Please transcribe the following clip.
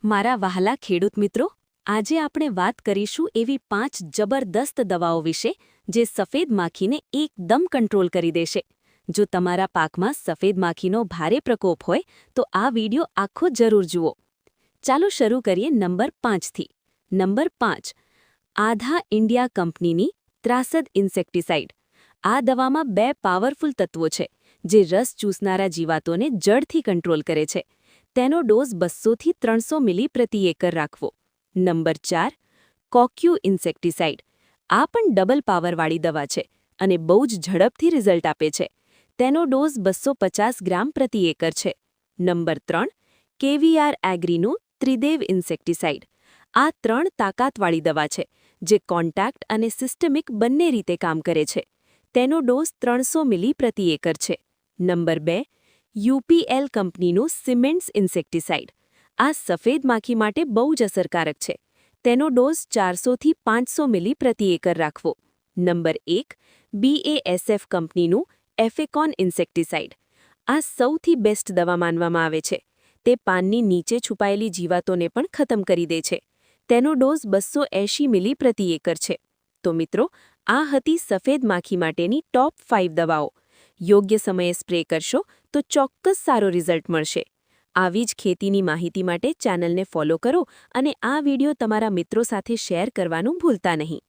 મારા વહાલા ખેડૂત મિત્રો, આજે આપણે વાત કરીશું એવી 5 જબરદસ્ત દવાઓ વિશે જે સફેદ માખીને એકદમ કંટ્રોલ કરી દેશે. જો તમારા પાકમાં સફેદ માખીનો ભારે પ્રકોપ હોય તો આ વિડિયો આખો જરૂર જુઓ. ચાલો શરૂ કરીએ નંબર 5થી. નંબર 5. આધા ઇન્ડિયા કંપનીની ત્રાસદ ઇન્સેક્ટિસાઇડ. આ દવામાં 2 પાવરફુલ તત્વો છે જે રસ ચૂસનારા જીવાતોને જડથી કંટ્રોલ કરે છે. તેનો ડોઝ 200 થી 300 મિલી પ્રતિ એકર રાખવો. નંબર 4. કોક્યુ ઇન્સેક્ટિસાઇડ. આ પણ ડબલ પાવરવાળી દવા છે અને બહુ જ ઝડપથી રિઝલ્ટ આપે છે. તેનો ડોઝ 250 ગ્રામ પ્રતિ એકર છે. નંબર 3. કેવીઆર એગ્રીનું ત્રિદેવ ઇન્સેક્ટિસાઇડ. આ 3 તાકાતવાળી દવા છે જે કોન્ટેક્ટ અને સિસ્ટમિક બંને રીતે કામ કરે છે. તેનો ડોઝ 300 મિલી પ્રતિ એકર છે. નંબર 2. યુપીએલ કંપનીનું સિમેન્ટ્સ ઇન્સેક્ટિસાઇડ. આ સફેદ માખી માટે બહુ જ અસરકારક છે. તેનો ડોઝ 400 થી 500 મિલી પ્રતિ એકર રાખવો. નંબર 1. બીએએસએફ કંપનીનું એફેકોન ઇન્સેક્ટિસાઇડ. આ સૌથી બેસ્ટ દવા માનવામાં આવે છે. તે પાનની નીચે છુપાયેલી જીવાતોને પણ ખતમ કરી દે છે. તેનો ડોઝ 280 મિલી પ્રતિ એકર છે. તો મિત્રો, આ હતી સફેદ માખી માટેની ટોપ 5 દવાઓ. યોગ્ય સમયે સ્પ્રે કરશો તો ચોક્કસ સારો રિઝલ્ટ મળશે. આવી જ ખેતીની માહિતી માટે ચેનલને ફોલો કરો અને આ વિડિયો તમારા મિત્રો સાથે શેર કરવાનું ભૂલતા નહીં.